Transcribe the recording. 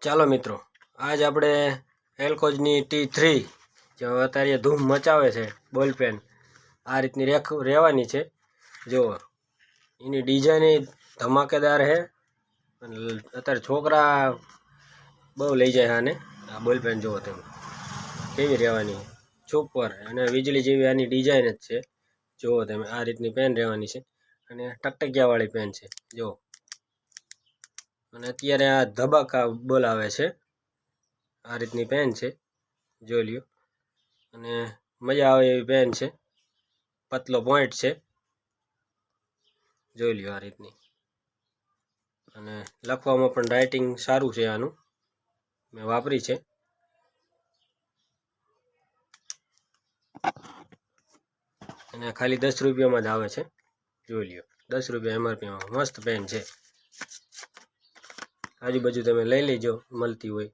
ચાલો મિત્રો, આજ આપણે એલ્કોઝની T3 જે અત્યારે ધૂમ મચાવે છે બોલ પેન આ રીતની રહેવાની છે। જુઓ એની ડિઝાઇન ધમાકેદાર છે અને અત્યારે છોકરા બહુ લઈ જાય આને। આ બોલ પેન જુઓ તમે કેવી રહેવાની સુપર અને વીજળી જેવી આની ડિઝાઇન જ છે। જુઓ તમે આ રીતની પેન રહેવાની છે અને ટકટકિયાવાળી પેન છે જુઓ। અને અત્યારે આ ધબાકા બોલાવે છે આ રીતની પેન છે જોઈ લ્યો। અને મજા આવે એવી પેન છે, પતલો પોઈન્ટ છે જોઈ લ્યો આ રીતની। અને લખવામાં પણ રાઇટિંગ સારું છે આનું, મેં વાપરી છે। અને ખાલી 10 રૂપિયામાં જ આવે છે જોઈ લ્યો। 10 રૂપિયા MRPમાં મસ્ત પેન છે। આજુબાજુ તમે લઈ લેજો મળતી હોય।